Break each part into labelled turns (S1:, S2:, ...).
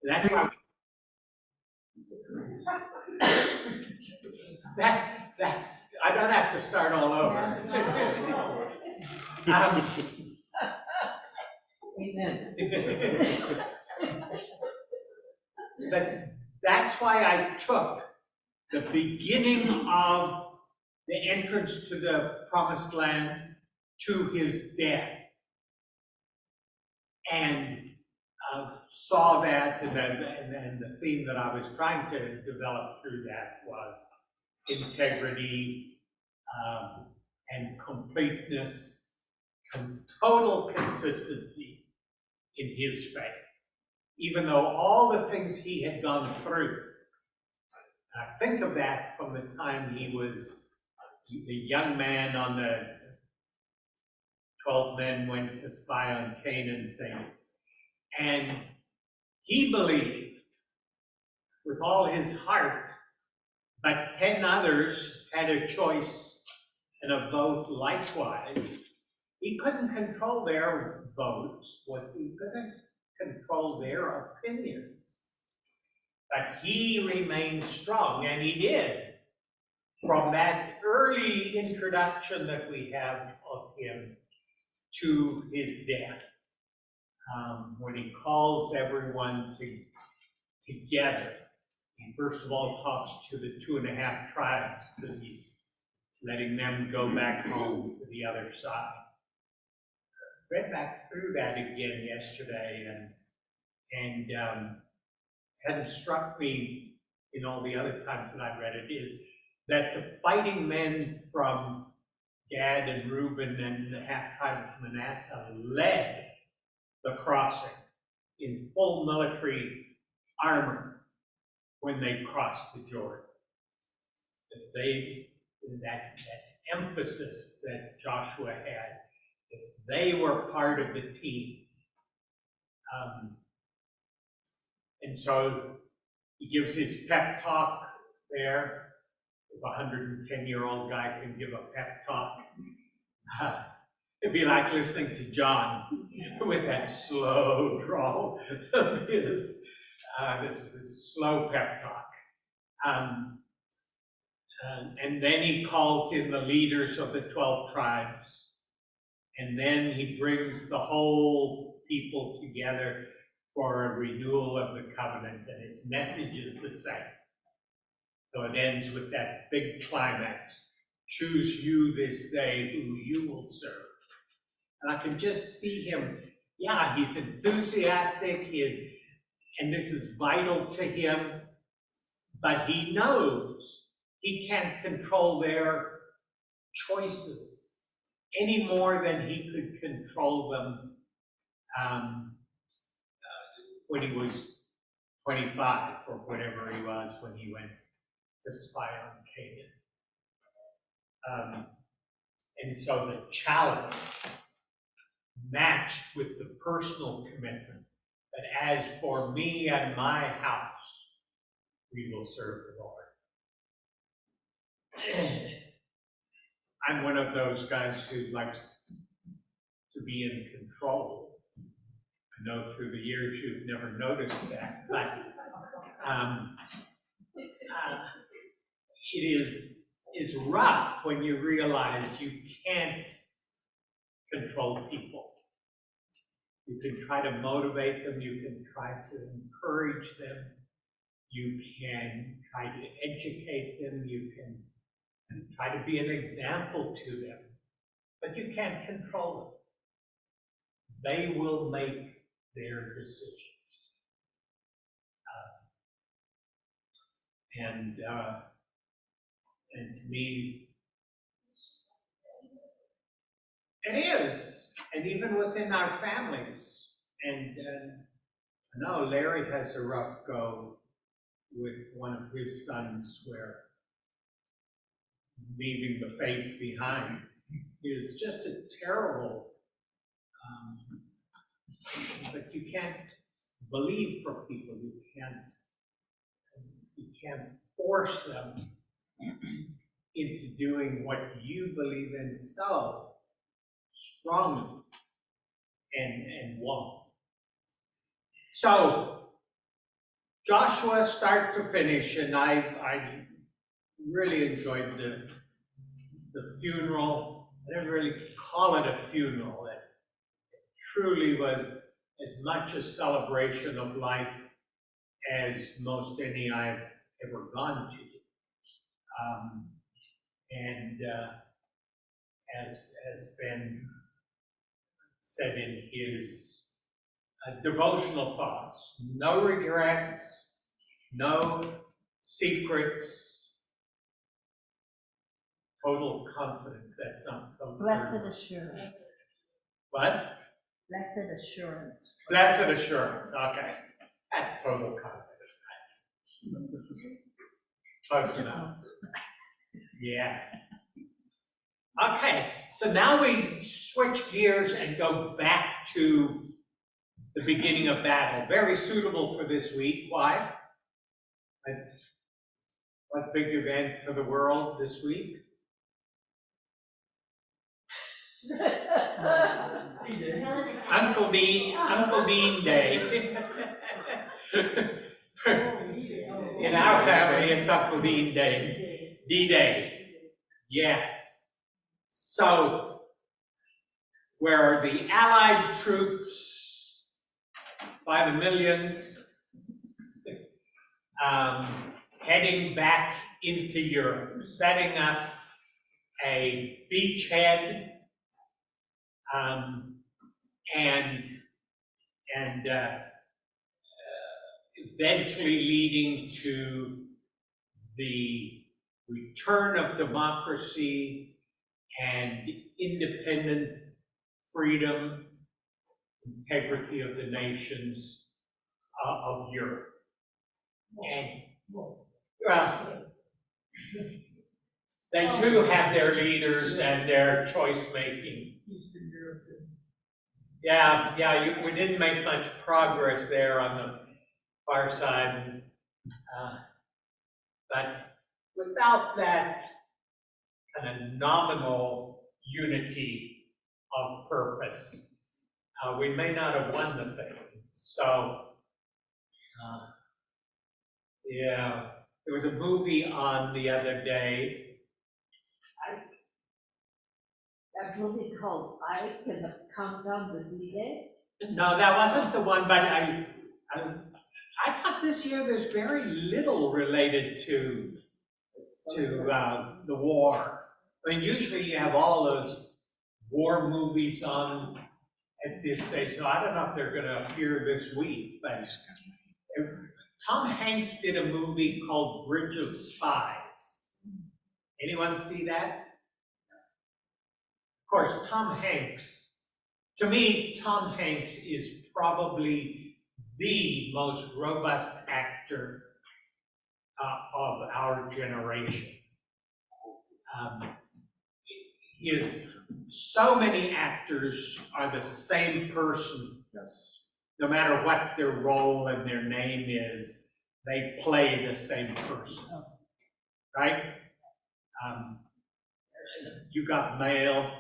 S1: That's why that's I don't have to start all over.
S2: Amen.
S1: But that's why I took the beginning of the entrance to the promised land to his death and saw that, and then the theme that I was trying to develop through that was integrity and completeness and total consistency in his faith, even though all the things he had gone through. I think of that from the time he was the young man on the 12 men went to spy on Canaan thing. And he believed with all his heart, but 10 others had a choice and a vote likewise. He couldn't control their votes, but he couldn't control their opinions. But he remained strong, and he did. From that early introduction that we have of him to his death, when he calls everyone together, he first of all talks to the 2.5 tribes because he's letting them go back home to the other side. Read back through that again yesterday, and hadn't struck me in all the other times that I've read it, is that the fighting men from Gad and Reuben and the half-tribe of Manasseh led the crossing in full military armor when they crossed the Jordan. That emphasis that Joshua had, that they were part of the team. And so he gives his pep talk there. If a 110-year-old guy can give a pep talk, it'd be like listening to John with that slow drawl of his. This is a slow pep talk. And then he calls in the leaders of the 12 tribes. And then he brings the whole people together for a renewal of the covenant, and his message is the same. So it ends with that big climax. Choose you this day who you will serve. And I can just see him, yeah, he's enthusiastic, and this is vital to him, but he knows he can't control their choices any more than he could control them when he was 25 or whatever he was when he went to spy on Canaan. And so the challenge matched with the personal commitment that as for me and my house, we will serve the Lord. I'm one of those guys who likes to be in control. I know through the years you've never noticed that, but it's rough when you realize you can't control people. You can try to motivate them, you can try to encourage them, you can try to educate them, you can try to be an example to them, but you can't control them. They will make their decisions. And to me, it is, and even within our families. And I know Larry has a rough go with one of his sons where leaving the faith behind is just a terrible, but you can't believe for people, you can't force them into doing what you believe in so strongly and want. So Joshua, start to finish, and I really enjoyed the funeral. I didn't really call it a funeral. It truly was as much a celebration of life as most any I've ever gone to. And as Ben said in his devotional thoughts, no regrets, no secrets, total confidence. That's not the
S2: Blessed
S1: word.
S2: assurance,
S1: What?
S2: blessed assurance.
S1: Blessed assurance. Okay. That's total confidence. Close enough. Yes. Okay, so now we switch gears and go back to the beginning of battle. Very suitable for this week. Why? What big event for the world this week? Uncle Bean Day. In our family, it's Uncle Bean Day. D-Day. Yes. So, where the Allied troops by the millions heading back into Europe, setting up a beachhead and eventually leading to the return of democracy and independent freedom, integrity of the nations of Europe. And, well, they too have their leaders and their choice making. Yeah, we didn't make much progress there on the far side. But without that kind of nominal unity of purpose, we may not have won the thing. So, yeah, there was a movie on the other day.
S2: That movie called I Can Countdown the D-Day.
S1: No, that wasn't the one, but I thought this year there's very little related to the war. I mean, usually you have all those war movies on at this stage, so I don't know if they're gonna appear this week, but Tom Hanks did a movie called Bridge of Spies. Anyone see that? Of course, Tom Hanks, to me, Tom Hanks is probably the most robust actor of our generation. So many actors are the same person.
S3: Yes.
S1: No matter what their role and their name is, they play the same person, right? You got Mail,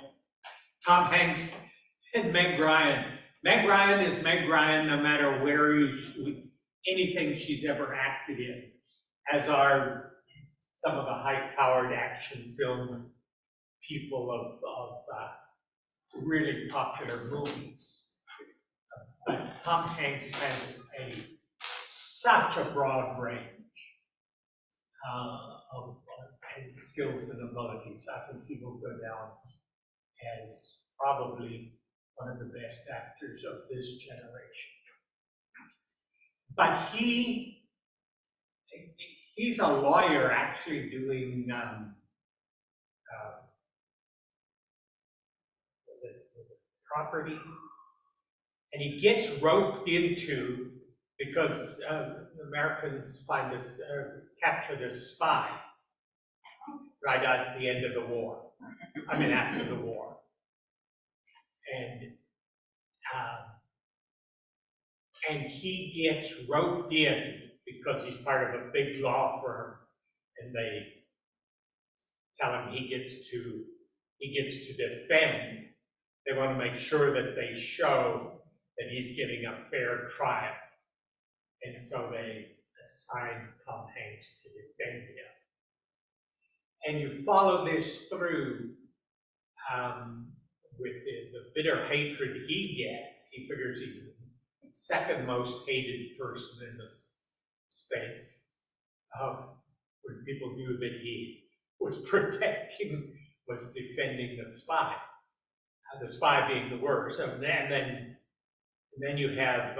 S1: Tom Hanks, and Meg Ryan. Meg Ryan is Meg Ryan no matter where anything she's ever acted in, as are some of the high-powered action film people of really popular movies. But Tom Hanks has such a broad range of skills and abilities. I think he will go down as probably one of the best actors of this generation. But he's a lawyer actually doing was it property? And he gets roped into, because Americans find this, capture this spy right at the end of the war. I mean, after the war. And he gets roped in because he's part of a big law firm, and they tell him he gets to defend. They want to make sure that they show that he's getting a fair trial. And so they assigned Tom Hanks to defend him. And you follow this through with the bitter hatred he gets. He figures he's the second most hated person in the States. When people knew that he was protecting, was defending the spy being the worst. And then you have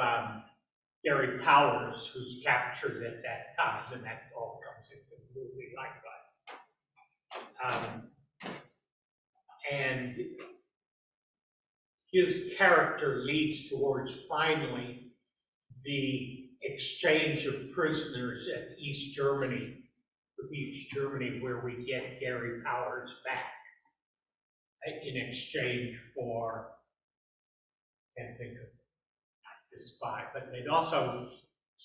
S1: Gary Powers, who's captured at that time, and that all comes into the movie likewise. And his character leads towards finally the exchange of prisoners at East Germany, where we get Gary Powers back in exchange for, I can't think of the spy, but they'd also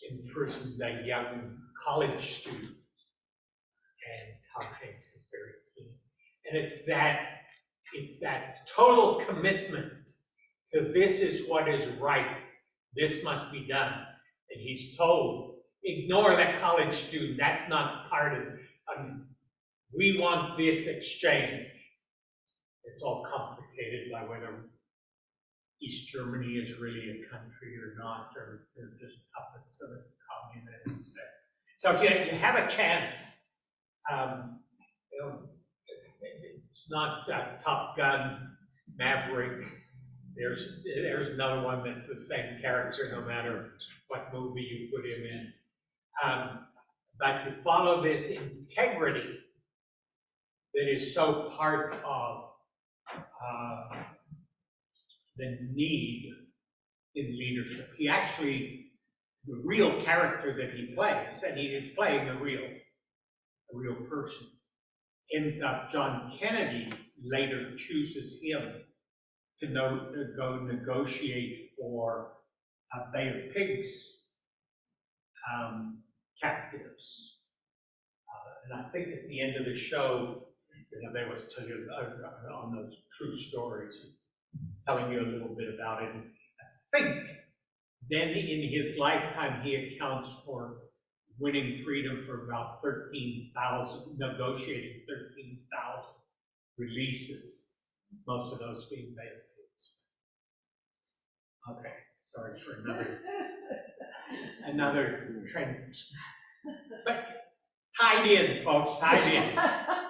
S1: imprisoned a young college student, and Tom Hanks is very keen. And it's that total commitment to this is what is right, this must be done. And he's told, ignore that college student, that's not part of it. We want this exchange. It's all complicated by whether East Germany is really a country or not, or they're just puppets of the communists. So if you have a chance, it's not Top Gun, Maverick. There's another one that's the same character no matter what movie you put him in. But you follow this integrity that is so part of the need in leadership. He actually, the real character that he plays, and he is playing a real person, ends up, John Kennedy later chooses him to go negotiate for Bay of Pigs captives. And I think at the end of the show, they was telling you on those true stories, telling you a little bit about it. And I think then in his lifetime, he accounts for winning freedom for about 13,000, negotiating 13,000 releases, most of those being Bay of Pigs. Okay, sorry for another trend. But tied in, folks, tied in.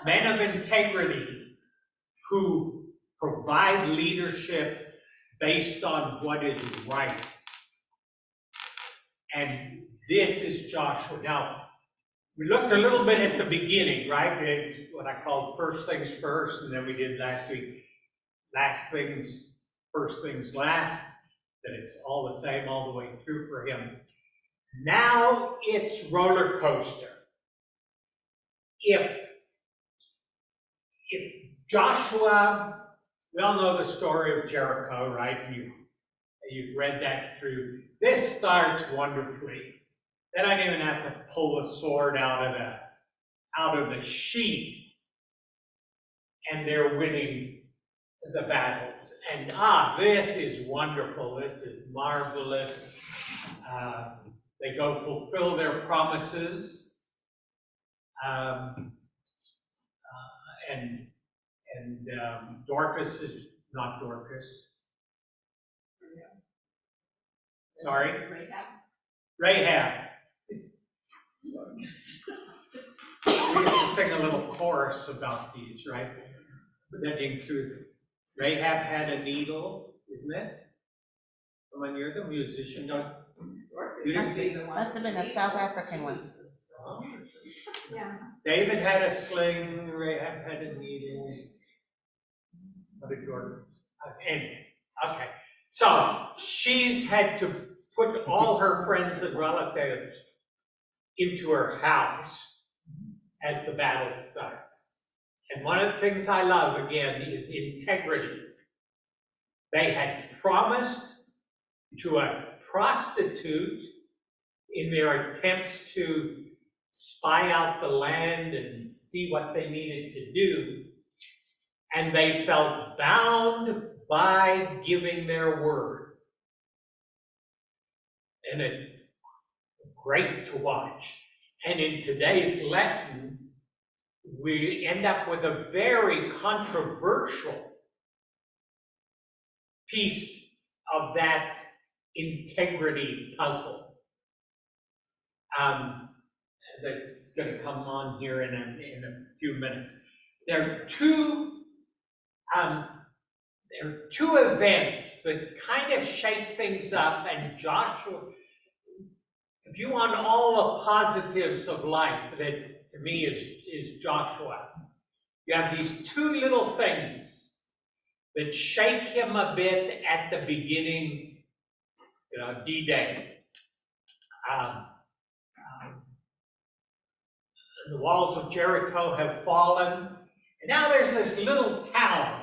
S1: Men of integrity who provide leadership based on what is right. And this is Joshua. Now, we looked a little bit at the beginning, right? What I called first things first, and then we did last week, last things, first things last, that it's all the same all the way through for him. Now it's roller coaster. If Joshua, we all know the story of Jericho, right? You've read that through. This starts wonderfully. They don't even have to pull the sword out of the sheath, and they're winning the battles. And this is wonderful. This is marvelous. They go fulfill their promises. And Dorcas is not Dorcas. Sorry? Rahab. We used to sing a little chorus about these, right? That include Rahab had a needle, isn't it? When you're the musician, you didn't see the one?
S3: Must have been a South African one.
S1: Oh.
S2: Yeah.
S1: David had a sling, Rahab had a needle. What did Jordan? Anyway, okay. So she's had to put all her friends and relatives into her house as the battle starts. And one of the things I love, again, is integrity. They had promised to a prostitute in their attempts to spy out the land and see what they needed to do, and they felt bound by giving their word. And of great to watch. And in today's lesson, we end up with a very controversial piece of that integrity puzzle. That's going to come on here in a few minutes. There are two events that kind of shake things up, and Joshua, if you want all the positives of life, that to me is Joshua. You have these two little things that shake him a bit at the beginning, D-Day. The walls of Jericho have fallen, and now there's this little town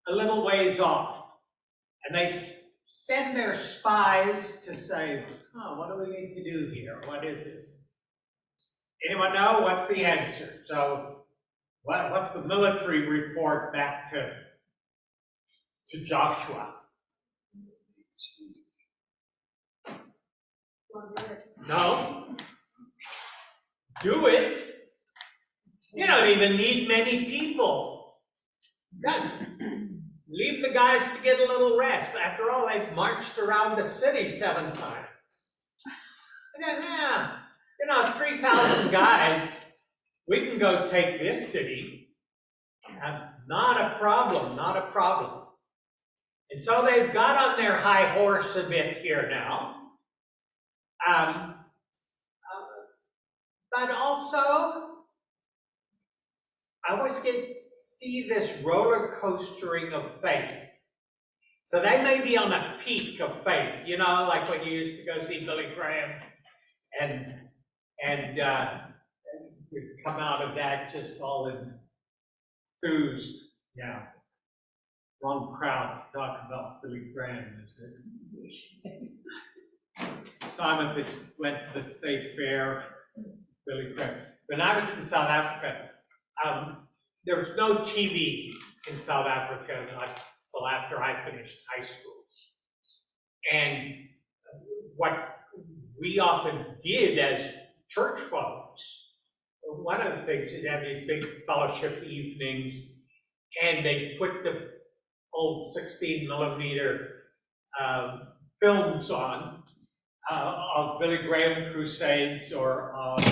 S1: a little ways off, and they send their spies to say, oh, what do we need to do here? What is this? Anyone know? What's the answer? So what's the military report back to Joshua? No. Do it. You don't even need many people. Leave the guys to get a little rest. After all, they've marched around the city 7 times. And then, 3,000 guys, we can go take this city. Not a problem, not a problem. And so they've got on their high horse a bit here now. But also, I always see this roller coastering of faith. So they may be on a peak of faith, like when you used to go see Billy Graham, and you come out of that just all enthused. Yeah. Wrong crowd to talk about Billy Graham, is it? Simon went to the state fair, Billy Graham. When I was in South Africa, there was no TV in South Africa until after I finished high school. And what we often did as church folks, one of the things is have these big fellowship evenings, and they put the old 16mm films on of Billy Graham crusades or of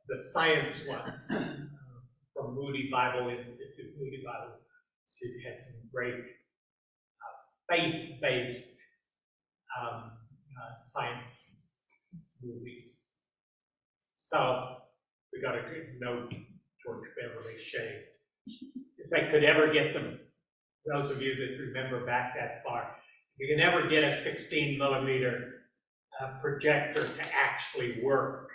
S1: the science ones from Moody Bible Institute. Moody Bible Institute had some great faith-based science movies. So we got a good note George Beverly shaved. If I could ever get them, those of you that remember back that far, you can never get a 16mm projector to actually work,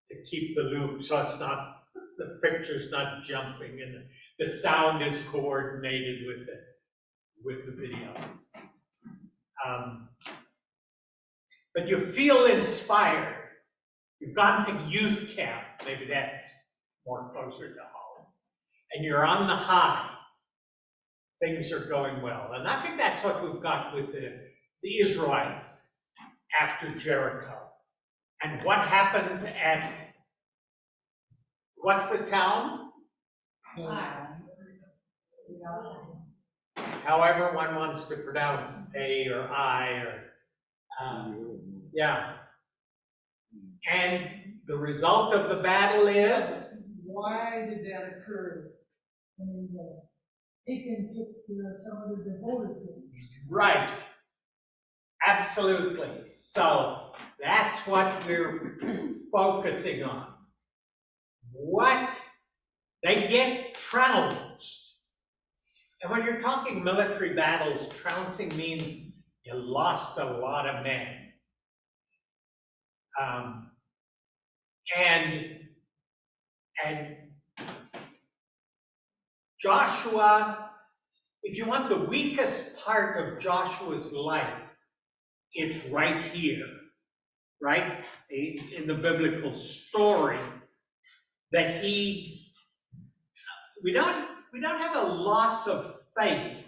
S1: to keep the loop so it's not, the picture's not jumping and the sound is coordinated with the video. But you feel inspired. You've gone to youth camp, maybe that's more closer to home, and you're on the high. Things are going well. And I think that's what we've got with the Israelites after Jericho. And what happens at, what's the town? However one wants to pronounce A or I or, yeah. And the result of the battle is?
S4: Why did that occur? And Achan took some of the devoted things.
S1: Right. Absolutely. So that's what we're focusing on. What? They get trounced. And when you're talking military battles, trouncing means you lost a lot of men. And Joshua, if you want the weakest part of Joshua's life, it's right here, right? In the biblical story, that we don't have a loss of faith,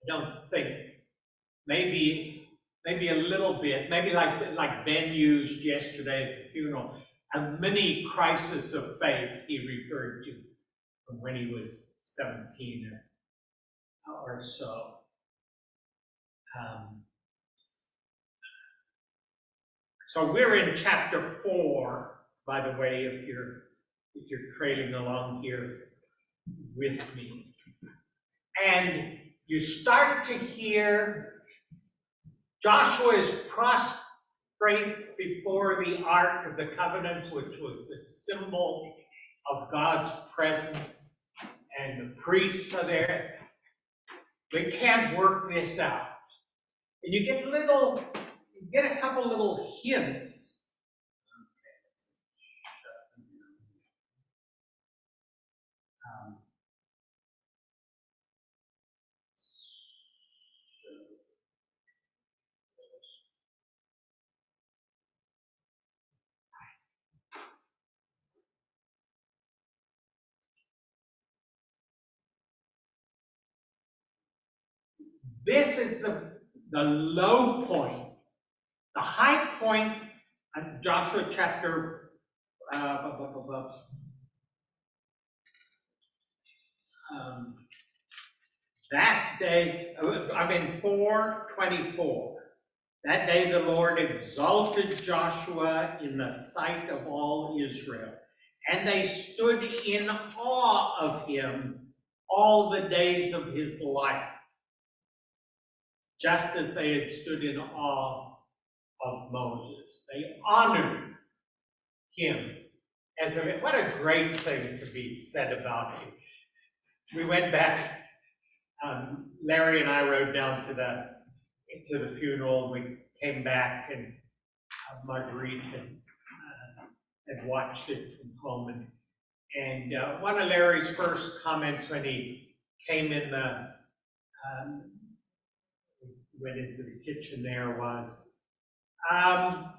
S1: I don't think. Maybe maybe a little bit, maybe like Ben used yesterday at the funeral, a mini crisis of faith he referred to from when he was 17 or so. So we're in chapter 4, by the way, if you're trailing along here with me. And you start to hear Joshua is prostrate before the Ark of the Covenant, which was the symbol of God's presence, and the priests are there. They can't work this out. And you get a couple little hints. This is the low point. The high point in Joshua chapter that day, I'm in 4:24. That day the Lord exalted Joshua in the sight of all Israel, and they stood in awe of him all the days of his life, just as they had stood in awe of Moses. They honored him as what a great thing to be said about him. We went back, Larry and I rode down to the funeral. We came back, and Marguerite had watched it from home. And one of Larry's first comments when he came in went into the kitchen there was, I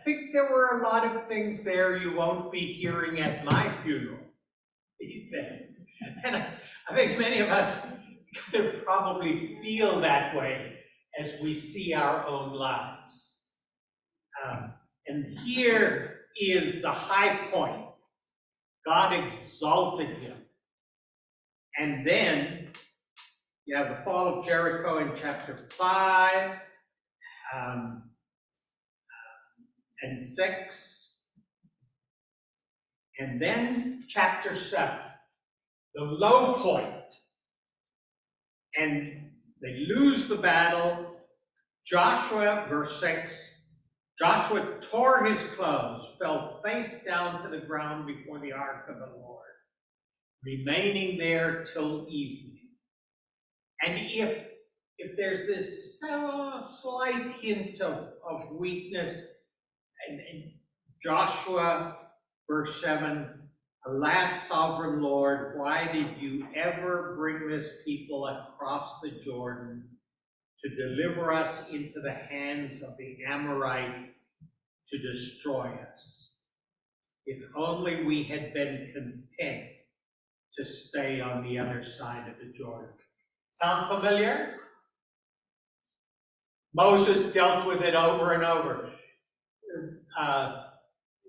S1: think there were a lot of things there you won't be hearing at my funeral, he said. And I think many of us could probably feel that way as we see our own lives. And here is the high point. God exalted him. And then you have the fall of Jericho in chapter 5 and 6. And then chapter 7, the low point. And they lose the battle. Joshua, verse 6, Joshua tore his clothes, fell face down to the ground before the ark of the Lord, remaining there till evening. And if there's this slight hint of weakness, and Joshua, verse 7, alas, sovereign Lord, why did you ever bring this people across the Jordan to deliver us into the hands of the Amorites to destroy us? If only we had been content to stay on the other side of the Jordan. Sound familiar? Moses dealt with it over and over.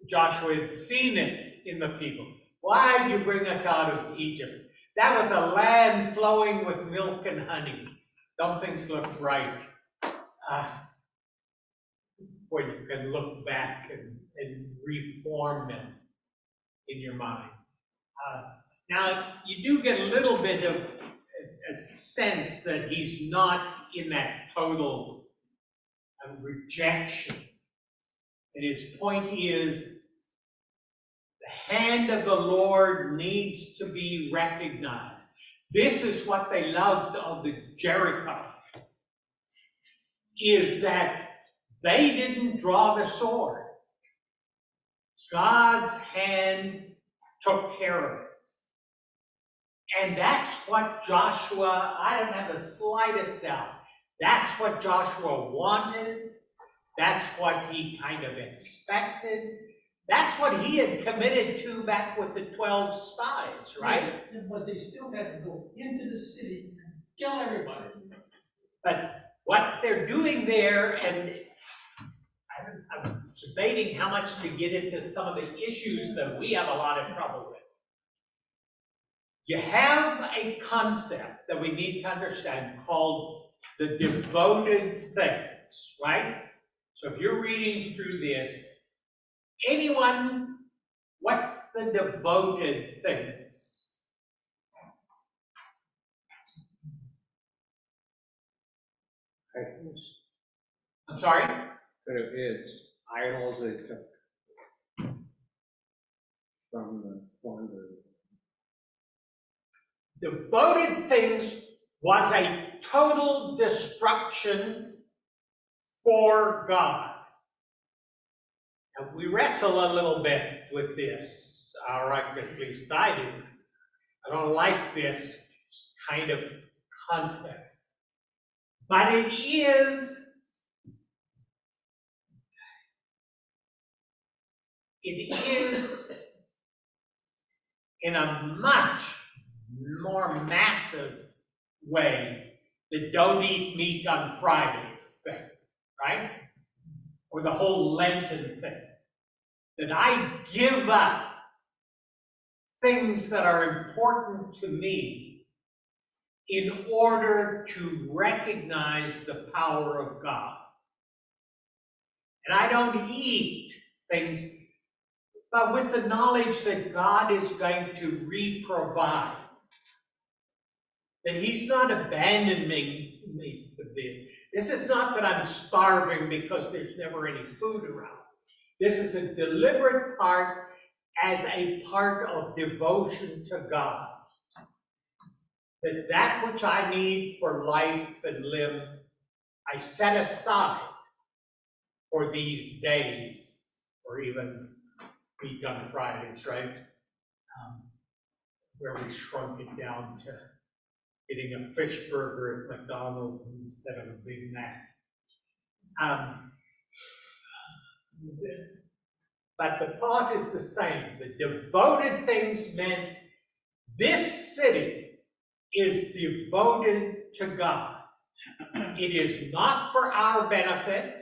S1: Joshua had seen it in the people. Why did you bring us out of Egypt? That was a land flowing with milk and honey. Don't things look right? Where you can look back and reform them in your mind. Now, you do get a little bit of a sense that he's not in that total rejection. And his point is, the hand of the Lord needs to be recognized. This is what they loved of the Jericho, is that they didn't draw the sword. God's hand took care of it. And that's what Joshua, I don't have the slightest doubt, that's what Joshua wanted. That's what he kind of expected. That's what he had committed to back with the 12 spies, right?
S4: But they still had to go into the city and kill everybody.
S1: But what they're doing there, and I'm debating how much to get into some of the issues that we have a lot of trouble with. You have a concept that we need to understand called the devoted things, right? So if you're reading through this, anyone, what's the devoted things? I'm sorry?
S5: But it's idols they took from the plunder.
S1: Devoted things was a total destruction for God. And we wrestle a little bit with this, or at least I do. I don't like this kind of concept. But it is in a much more massive way the don't eat meat on Fridays thing, right? Or the whole Lenten thing. That I give up things that are important to me in order to recognize the power of God. And I don't eat things, but with the knowledge that God is going to re-provide. That He's not abandoning me for this. This is not that I'm starving because there's never any food around. This is a deliberate part as a part of devotion to God. That which I need for life and limb, I set aside for these days, or even meat on Fridays, right? Where we shrunk it down to getting a fish burger at McDonald's instead of a Big Mac. But the thought is the same. The devoted things meant this city is devoted to God. It is not for our benefit.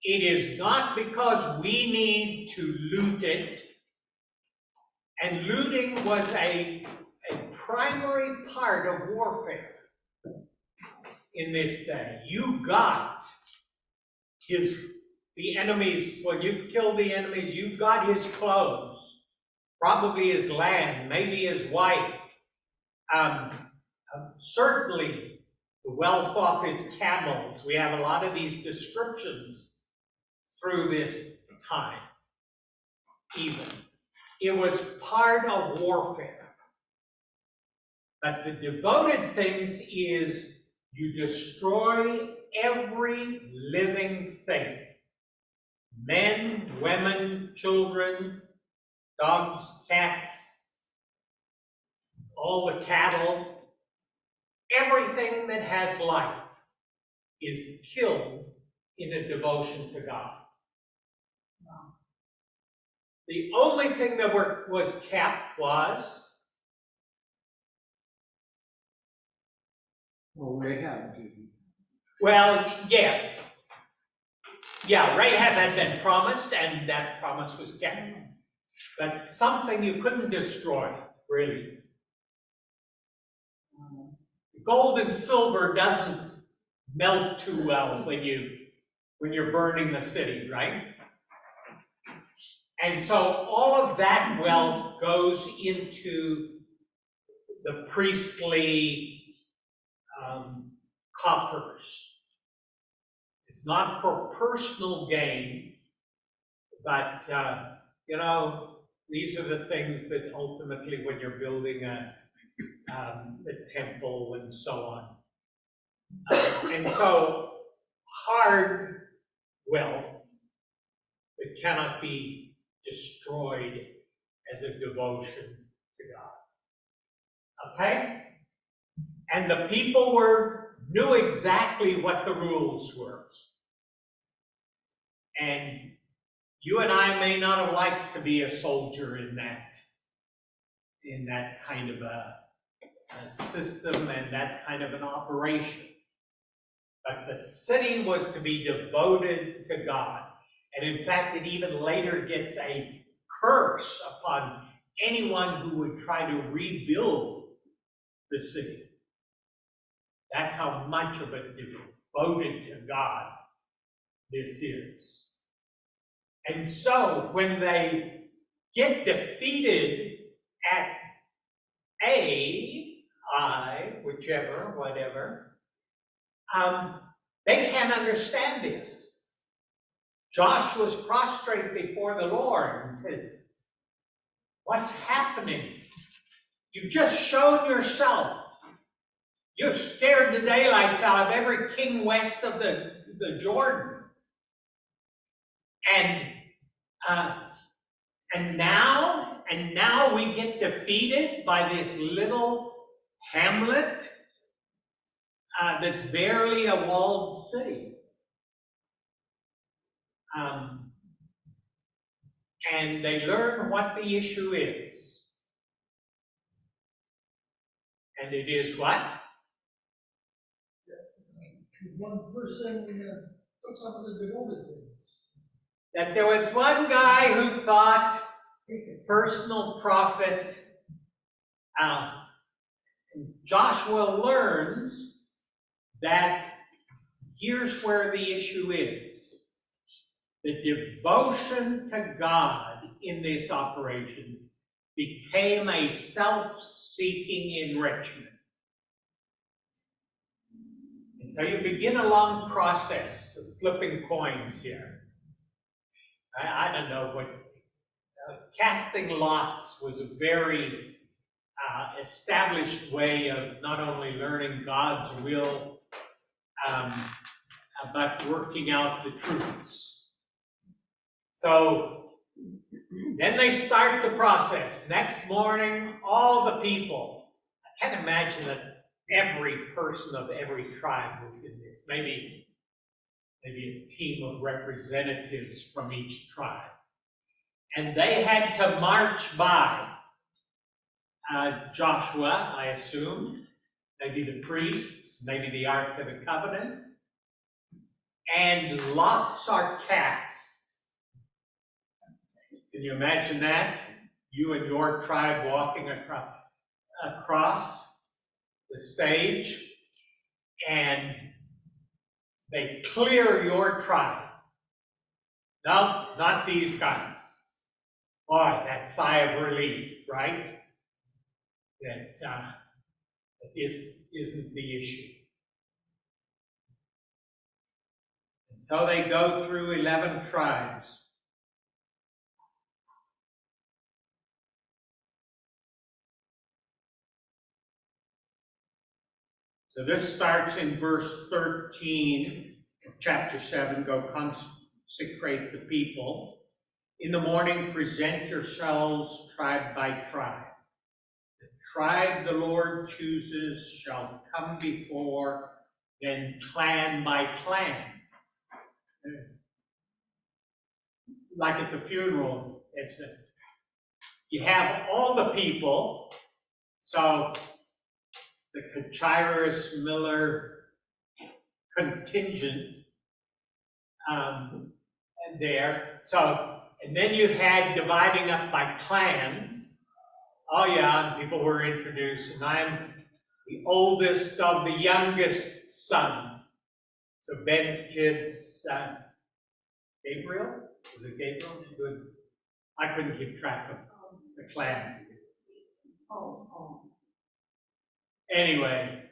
S1: It is not because we need to loot it. And looting was a primary part of warfare in this day. You got the enemies, well, you've killed the enemies, you got his clothes, probably his land, maybe his wife, certainly the wealth off his camels. We have a lot of these descriptions through this time, even. It was part of warfare. But the devoted things is you destroy every living thing. Men, women, children, dogs, cats, all the cattle, everything that has life is killed in a devotion to God. The only thing that was kept was,
S5: Well, Rahab didn't.
S1: well, yes. Yeah, Rahab had been promised, and that promise was kept. But something you couldn't destroy, really. Gold and silver doesn't melt too well when you're burning the city, right? And so all of that wealth goes into the priestly coffers. It's not for personal gain, but these are the things that ultimately, when you're building a temple and so on. And so hard wealth that cannot be destroyed as a devotion to God. Okay? And the people knew exactly what the rules were. And you and I may not have liked to be a soldier in that kind of a system and that kind of an operation. but the city was to be devoted to God. And in fact, it even later gets a curse upon anyone who would try to rebuild the city. That's how much of it devoted to God this is. And so when they get defeated at whichever, whatever, they can't understand this. Joshua's prostrate before the Lord and says, what's happening? You've just shown yourself. You've scared the daylights out of every king west of the Jordan. And now we get defeated by this little hamlet that's barely a walled city. And they learn what the issue is. And it is what?
S4: One person took some of the devoted things.
S1: That there was one guy who thought personal profit. Joshua learns that here's where the issue is. The devotion to God in this operation became a self-seeking enrichment. And so you begin a long process of flipping coins here. I don't know what, casting lots was a very established way of not only learning God's will, but working out the truths. So then they start the process. Next morning, all the people, I can't imagine that every person of every tribe was in this. Maybe a team of representatives from each tribe. And they had to march by Joshua, I assume, maybe the priests, maybe the Ark of the Covenant, and lots are cast. Can you imagine that? You and your tribe walking across the stage, and they clear your tribe. No, not these guys. Boy, that sigh of relief, right? That this isn't the issue. And so they go through 11 tribes. So this starts in verse 13 of chapter 7, go consecrate the people. In the morning, present yourselves tribe by tribe. The tribe the Lord chooses shall come before, then clan by clan. Like at the funeral, you have all the people, so the Kachiris Miller contingent and there. So, and then you had dividing up by clans. Oh yeah, people were introduced, and I'm the oldest of the youngest son. So Ben's kid's Gabriel? Was it Gabriel? Good. I couldn't keep track of the clan. Anyway,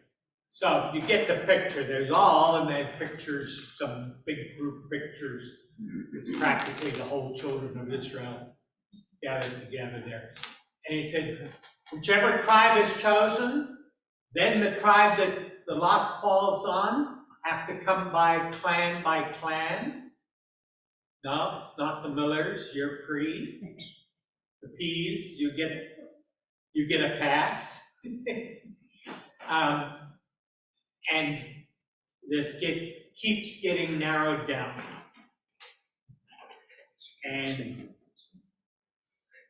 S1: so you get the picture. There's all, and then pictures, some big group pictures. It's practically the whole children of Israel gathered together there. And he said, whichever tribe is chosen, then the tribe that the lot falls on have to come by clan. No, it's not the Millers, you're free. The P's, you get a pass. And this keeps getting narrowed down. And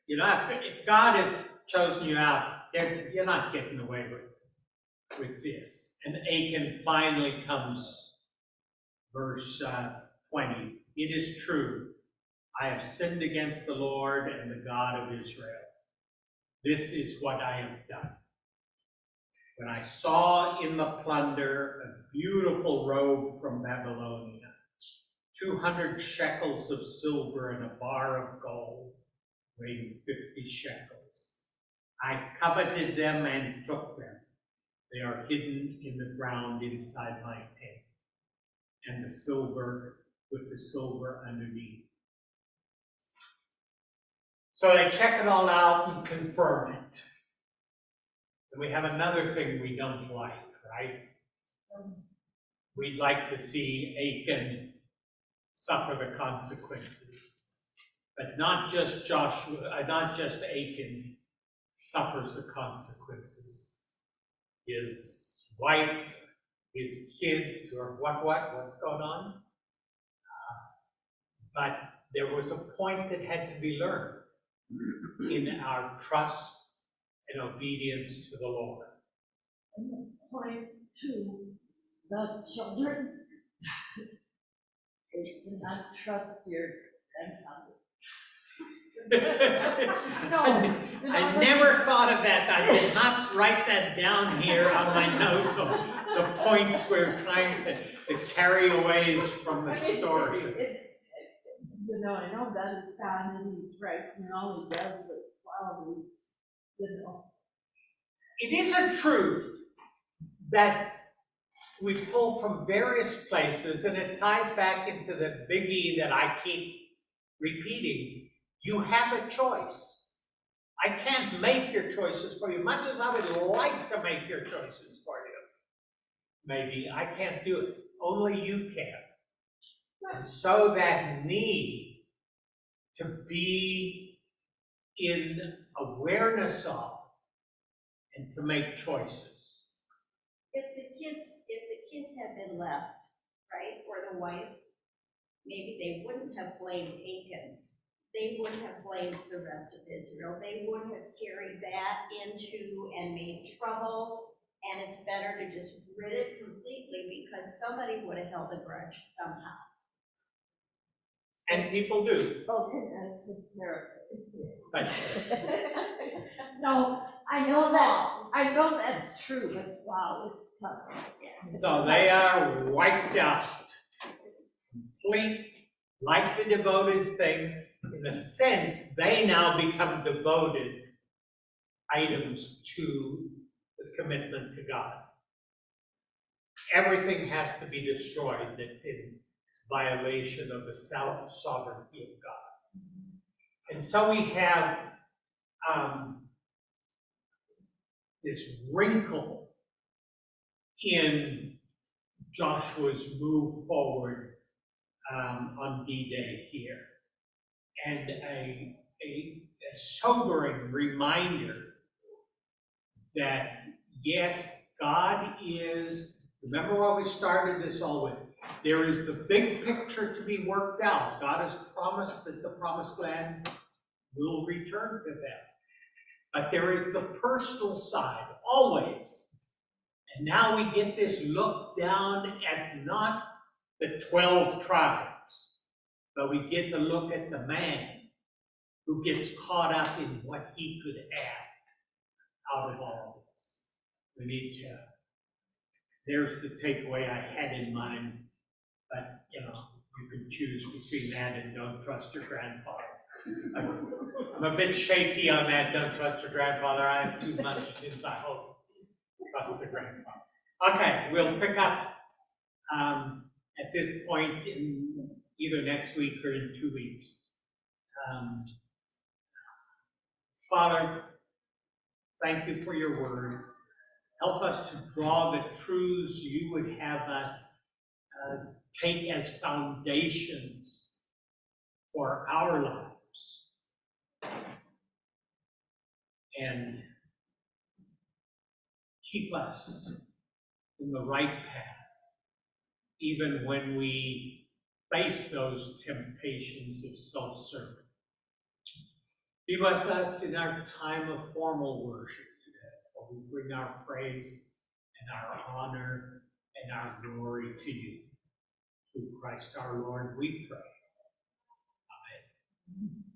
S1: you know, if God has chosen you out, you're not getting away with this. And Achan finally comes verse 20. It is true, I have sinned against the Lord and the God of Israel. This is what I have done. When I saw in the plunder a beautiful robe from Babylonia, 200 shekels of silver and a bar of gold, weighing 50 shekels, I coveted them and took them. They are hidden in the ground inside my tent, and the silver with the silver underneath. So they check it all out and confirm it. And we have another thing we don't like, right? We'd like to see Achan suffer the consequences. But not just Achan suffers the consequences. His wife, his kids, or what's going on? But there was a point that had to be learned in our trust and obedience to the Lord.
S2: And the point to the children is to not trust your grandmother. No,
S1: I never thought of that. I did not write that down here on my notes of the points we're trying to carry away from the
S2: I mean,
S1: story.
S2: It's, I know that is God and he's right, and all he does is follow these,
S1: It is a truth that we pull from various places, and it ties back into the biggie that I keep repeating. You have a choice. I can't make your choices for you, much as I would like to make your choices for you. Maybe I can't do it. Only you can. And so that need to be in awareness of and to make choices.
S6: If the kids had been left, right, or the wife, maybe they wouldn't have blamed Achan. They wouldn't have blamed the rest of Israel. They wouldn't have carried that into and made trouble. And it's better to just rid it completely because somebody would have held a grudge somehow.
S1: And people do.
S2: spoken as a therapist.
S1: But
S2: No, I know that's true, but wow, it's tough.
S1: so they are wiped out. Complete, like the devoted thing, in a sense, they now become devoted items to the commitment to God. Everything has to be destroyed that's in violation of the sovereignty of God. And so we have this wrinkle in Joshua's move forward on D-Day here, and a sobering reminder that yes, God is, remember what we started this all with, there is the big picture to be worked out. God has promised that the promised land will return to them. But there is the personal side, always. And now we get this look down at not the 12 tribes, but we get to look at the man who gets caught up in what he could add out of all of this. We need to, there's the takeaway I had in mind, but you can choose between that and don't trust your grandfather. I'm a bit shaky on that, don't trust your grandfather. I have too much since I hope trust the grandfather. Okay, we'll pick up at this point in either next week or in 2 weeks. Father, thank you for your word. Help us to draw the truths you would have us take as foundations for our lives. And keep us in the right path, even when we face those temptations of self-serving. Be with us in our time of formal worship today, where we bring our praise and our honor and our glory to you. Through Christ our Lord, we pray. Amen.